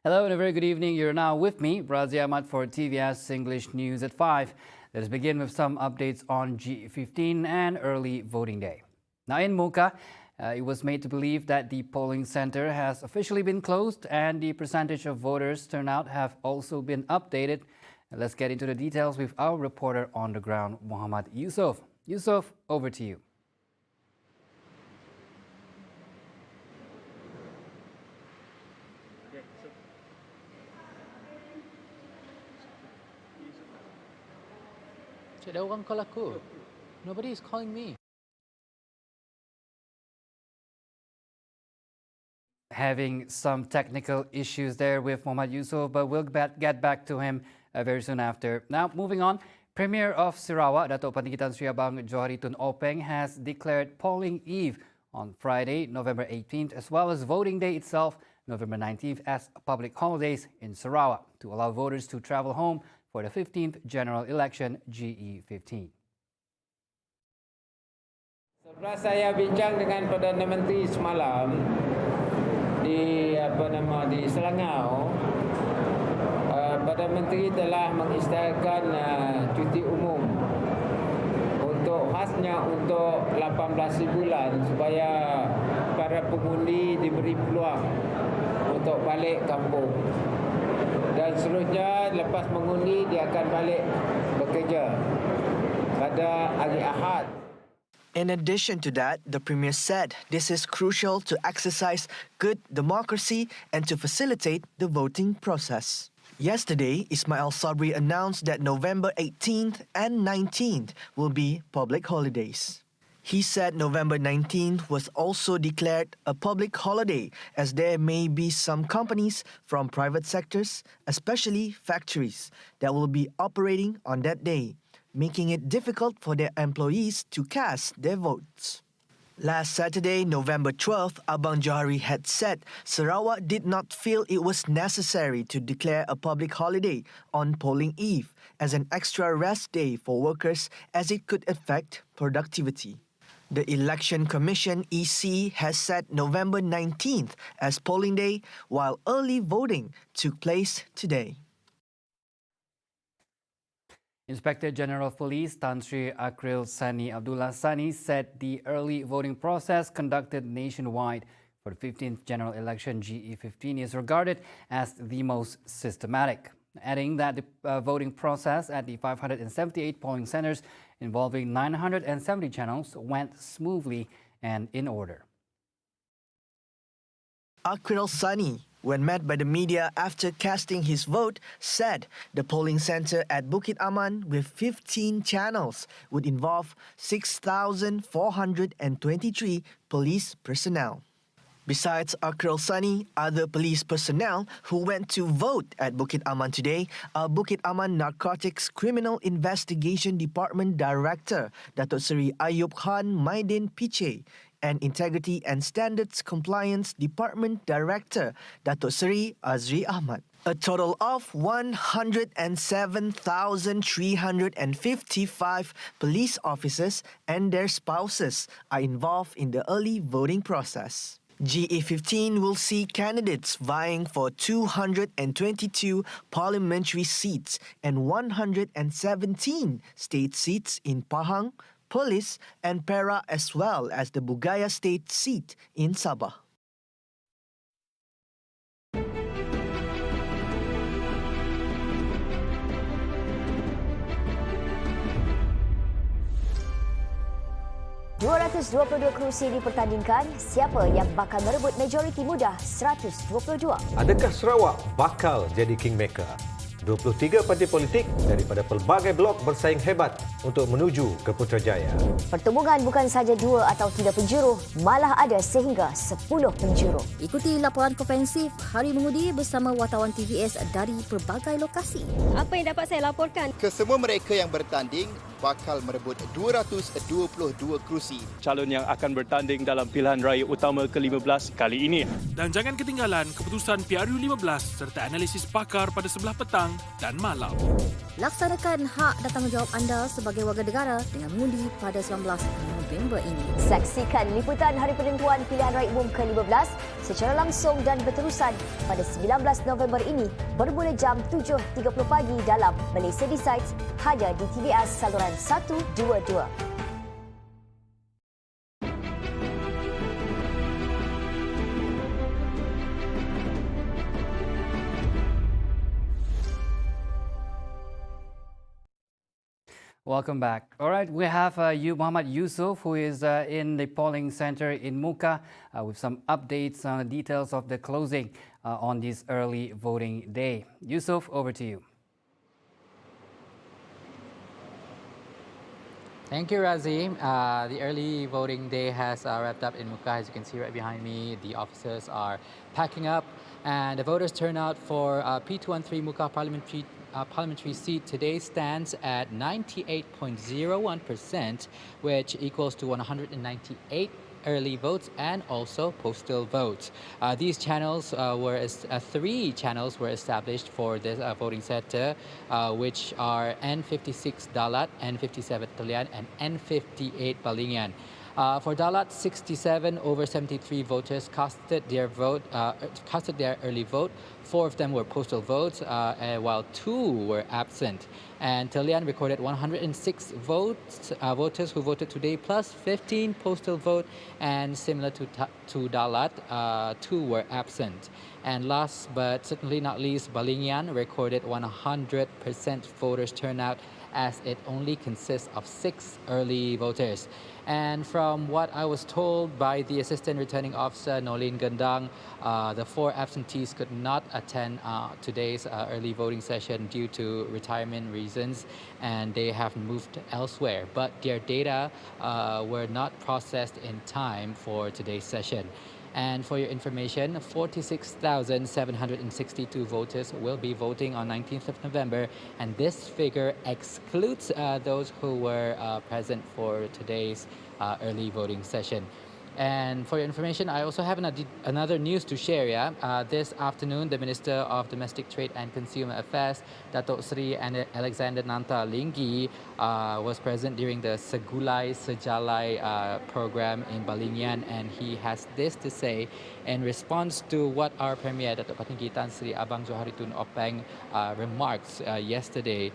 Hello and a very good evening. You're now with me, Razi Ahmad, for TVS English News at 5. Let us begin with some updates on G15 and early voting day. Now in MUKAH, it was made to believe that the polling center has officially been closed and the percentage of voters turnout have also been updated. Let's get into the details with our reporter on the ground, Muhammad Yusuf. Yusuf, over to you. Cik, dah orang call aku. Nobody is calling me. Having some technical issues there with Muhammad Yusuf, but we'll get back to him very soon after. Now, moving on, Premier of Sarawak, Datuk Pandikitan Sri Abang Johari Tun Openg, has declared polling eve on Friday, November 18th, as well as voting day itself, November 19th, as public holidays in Sarawak to allow voters to travel home for the 15th General Election GE15. Setelah saya bincang dengan Perdana Menteri semalam di Selangor, Perdana Menteri telah mengisytiharkan cuti umum khasnya untuk 18 bulan supaya para pengundi diberi peluang untuk balik kampung. Dan seterusnya lepas mengundi dia akan balik bekerja pada hari Ahad. In addition to that, the Premier said this is crucial to exercise good democracy and to facilitate the voting process. Yesterday, Ismail Sabri announced that November 18th and 19th will be public holidays. He said November 19th was also declared a public holiday as there may be some companies from private sectors, especially factories, that will be operating on that day, making it difficult for their employees to cast their votes. Last Saturday, November 12th, Abang Johari had said Sarawak did not feel it was necessary to declare a public holiday on polling eve as an extra rest day for workers as it could affect productivity. The Election Commission EC has set November 19th as polling day, while early voting took place today. Inspector General of Police Tan Sri Akril Sani Abdullah Sani said the early voting process conducted nationwide for the 15th General Election GE15 is regarded as the most systematic, adding that the voting process at the 578 polling centers involving 970 channels went smoothly and in order. Akril Sani, when met by the media after casting his vote, said the polling center at Bukit Aman with 15 channels would involve 6,423 police personnel. Besides Akril Sani, other police personnel who went to vote at Bukit Aman today are Bukit Aman Narcotics Criminal Investigation Department Director Datuk Seri Ayub Khan Maidin Piche and Integrity and Standards Compliance Department Director Datuk Seri Azri Ahmad. A total of 107,355 police officers and their spouses are involved in the early voting process. GE15 will see candidates vying for 222 parliamentary seats and 117 state seats in Pahang, Perlis and Perak, as well as the Bugaya state seat in Sabah. ...222 kerusi dipertandingkan, siapa yang bakal merebut majoriti mudah 122? Adakah Sarawak bakal jadi kingmaker? 23 parti politik daripada pelbagai blok bersaing hebat untuk menuju ke Putrajaya. Pertembungan bukan sahaja 2 atau 3 penjuru, malah ada sehingga 10 penjuru. Ikuti laporan komprehensif Hari Mengundi bersama wartawan TVS dari pelbagai lokasi. Apa yang dapat saya laporkan? Kesemua mereka yang bertanding bakal merebut 222 kerusi. Calon yang akan bertanding dalam pilihan raya utama ke-15 kali ini. Dan jangan ketinggalan keputusan PRU 15 serta analisis pakar pada sebelah petang dan malam. Laksanakan hak dan tanggungjawab anda sebagai warga negara dengan mengundi pada 19 November ini. Saksikan liputan Hari Penentuan Pilihan Raya Umum ke-15 secara langsung dan berterusan pada 19 November ini bermula jam 7.30 pagi dalam Malaysia Decides hanya di TVS saluran 122. Welcome back. All right, we have Muhammad Yusuf, who is in the polling center in MUKAH with some updates on the details of the closing on this early voting day. Yusuf, over to you. Thank you, Razim. The early voting day has wrapped up in MUKAH. As you can see right behind me, the officers are packing up, and the voters turnout for P213 MUKAH parliamentary seat today stands at 98.01%, which equals to 198 early votes and also postal votes. These channels three channels were established for this voting center, which are N56 Dalat, N57 Talian, and N58 Balingan. For Dalat, 67 over 73 voters casted their early vote. 4 of them were postal votes, while 2 were absent. And Talian recorded 106 voters who voted today, plus 15 postal vote. And similar to Dalat, 2 were absent. And last but certainly not least, Balingan recorded 100% voters turnout, as it only consists of 6 early voters. And from what I was told by the Assistant Returning Officer, Nolin Gendang, the 4 absentees could not attend today's early voting session due to retirement reasons, and they have moved elsewhere. But their data were not processed in time for today's session. And for your information, 46,762 voters will be voting on 19th of November, and this figure excludes those who were present for today's early voting session. And for your information, I also have another news to share. This afternoon, the Minister of Domestic Trade and Consumer Affairs, Datuk Seri Alexander Nanta Linggi, was present during the Segulai Sejalai program in Balingan, and he has this to say in response to what our Premier, Datuk Patinggi Tan Sri Abang Johari Tun Openg, remarks yesterday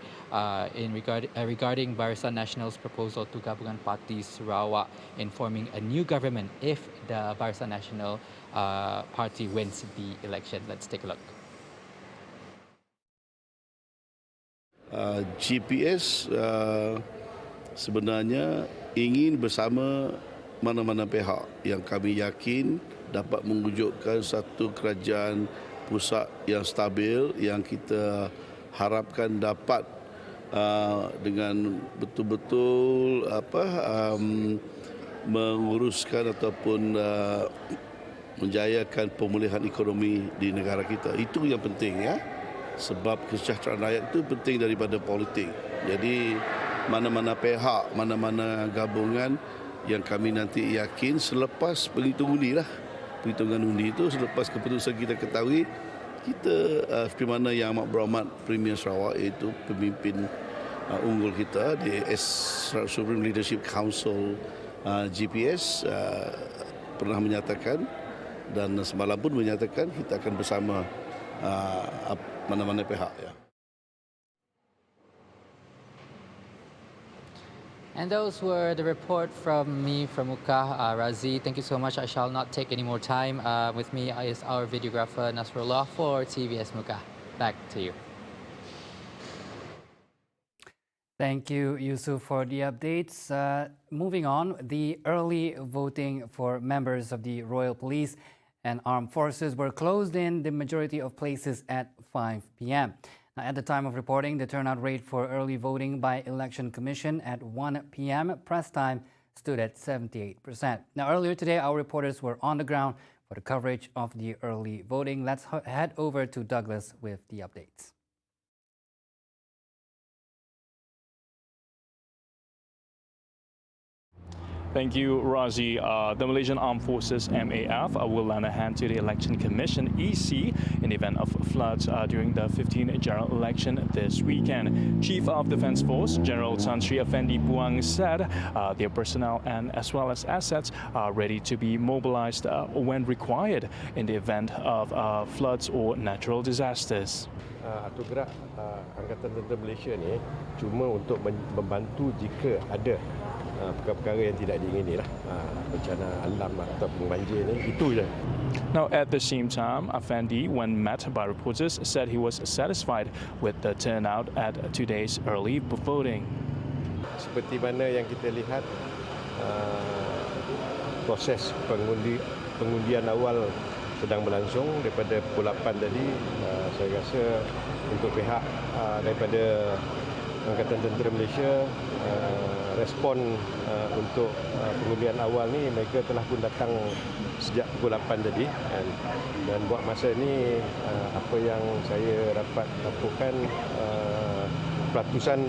regarding Barisan Nasional's proposal to Gabungan Parti Sarawak in forming a new government if the Barisan Nasional Party wins the election. Let's take a look. GPS sebenarnya ingin bersama mana-mana pihak yang kami yakin dapat mewujudkan satu kerajaan pusat yang stabil, yang kita harapkan dapat dengan betul-betul menguruskan ataupun menjayakan pemulihan ekonomi di negara kita. Itu yang penting, ya. Sebab kesejahteraan rakyat itu penting daripada politik. Jadi mana-mana pihak, mana-mana gabungan yang kami nanti yakin selepas penghitungan undi lah. Penghitungan undi itu selepas keputusan kita ketahui, kita seperti mana yang amat berhormat Premier Sarawak, iaitu pemimpin unggul kita di Supreme Leadership Council GPS pernah menyatakan, dan semalam pun menyatakan kita akan bersama mana-mana pihak, ya. And those were the report from me from MUKAH. Razi, thank you so much. I shall not take any more time. With me is our videographer Nasrullah for TVS MUKAH. Back to you. Thank you, Yusuf, for the updates. Moving on, the early voting for members of the Royal Police and Armed Forces were closed in the majority of places at 5 p.m. Now, at the time of reporting, the turnout rate for early voting by Election Commission at 1 p.m. press time stood at 78%. Now, earlier today, our reporters were on the ground for the coverage of the early voting. Let's head over to Douglas with the updates. Thank you, Razi. The Malaysian Armed Forces MAF will lend a hand to the Election Commission EC in the event of floods during the 15th general election this weekend. Chief of Defence Force General Tan Sri Effendi Puang said their personnel and as well as assets are ready to be mobilised when required in the event of floods or natural disasters. Atau gerak Angkatan Tentera Malaysia ni cuma untuk membantu jika ada perkara-perkara yang tidak diingini lah, bencana alam ataupun banjir ni, itu je. Now, at the same time, Effendi, when met by reporters, said he was satisfied with the turnout at today's early voting. Seperti mana yang kita lihat, proses pengundian awal sedang berlangsung daripada pukul 8 tadi. Saya rasa untuk pihak daripada Angkatan Tentera Malaysia, respon untuk pengundian awal ni, mereka telah pun datang sejak pukul 8 tadi, dan buat masa ni apa yang saya dapat laporkan, peratusan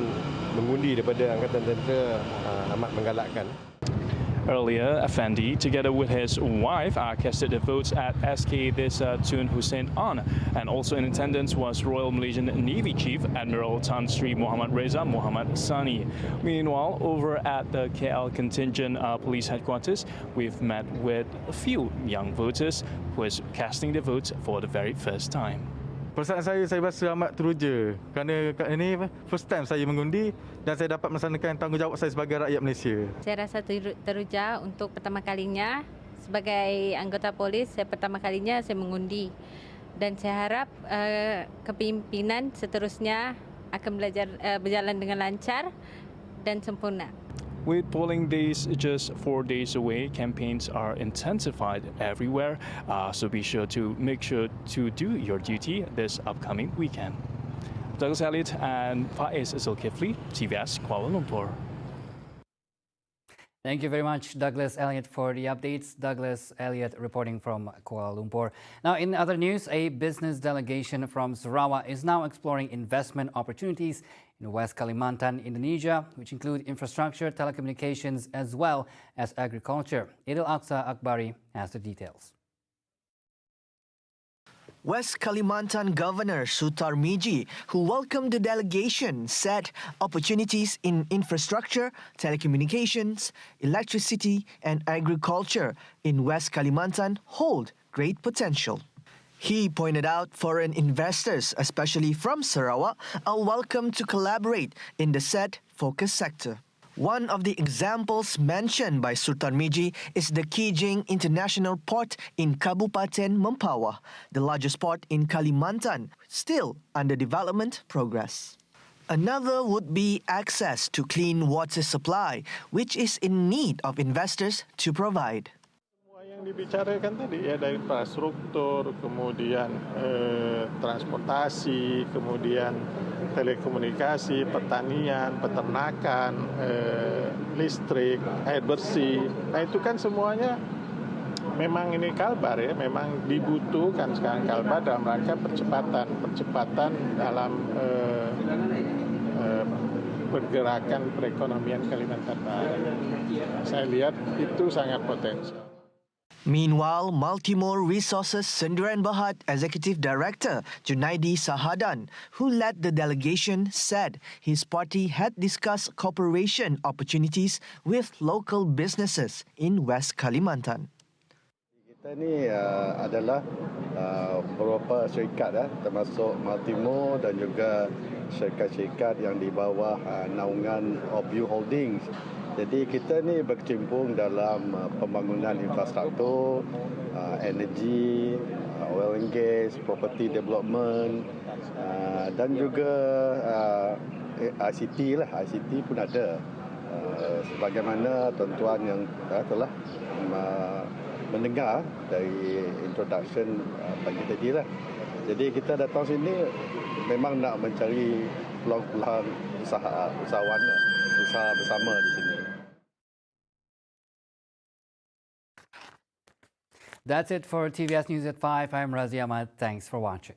mengundi daripada Angkatan Tentera amat menggalakkan. Earlier, Effendi, together with his wife, casted the votes at SK Tun Hussein On, and also in attendance was Royal Malaysian Navy Chief Admiral Tan Sri Muhammad Reza Muhammad Sani. Meanwhile, over at the KL Contingent Police Headquarters, we've met with a few young voters who is casting their votes for the very first time. Perasaan saya rasa amat teruja kerana ini first time saya mengundi dan saya dapat melaksanakan tanggungjawab saya sebagai rakyat Malaysia. Saya rasa teruja untuk pertama kalinya sebagai anggota polis, saya pertama kalinya saya mengundi, dan saya harap kepimpinan seterusnya akan berjalan dengan lancar dan sempurna. With polling days just 4 days away, campaigns are intensified everywhere, so be sure to to do your duty this upcoming weekend. Douglas Elliott and Faiz Zulkifli, TVS Kuala Lumpur. Thank you very much, Douglas Elliott, for the updates. Douglas Elliott reporting from Kuala Lumpur. Now, in other news, a business delegation from Sarawak is now exploring investment opportunities in West Kalimantan, Indonesia, which include infrastructure, telecommunications, as well as agriculture. Idil Aqsa Akbari has the details. West Kalimantan Governor Sutar Miji, who welcomed the delegation, said opportunities in infrastructure, telecommunications, electricity and agriculture in West Kalimantan hold great potential. He pointed out foreign investors, especially from Sarawak, are welcome to collaborate in the said focus sector. One of the examples mentioned by Sultan Miji is the Kijing International Port in Kabupaten Mempawah, the largest port in Kalimantan, still under development progress. Another would be access to clean water supply, which is in need of investors to provide. Yang dibicarakan tadi ya, dari infrastruktur, kemudian transportasi, kemudian telekomunikasi, pertanian, peternakan, listrik, air bersih. Nah itu kan semuanya memang ini kalbar ya, memang dibutuhkan sekarang kalbar dalam rangka percepatan dalam pergerakan perekonomian Kalimantan Barat. Saya lihat itu sangat potensial. Meanwhile, Multimore Resources Sendirian Berhad Executive Director Junaidi Sahadan, who led the delegation, said his party had discussed cooperation opportunities with local businesses in West Kalimantan. Kita ni adalah beberapa syarikat termasuk Multimore dan juga syarikat-syarikat yang di bawah naungan Obu Holdings. Jadi kita ni berkecimpung dalam pembangunan infrastruktur, energi, oil and gas, property development dan juga ICT lah. ICT pun ada. Sebagaimana tuan-tuan yang telah mendengar dari introduction pagi tadi lah. Jadi kita datang sini memang nak mencari peluang-peluang usaha bersama di sini. That's it for TVS News at 5. I'm Razi Ahmad. Thanks for watching.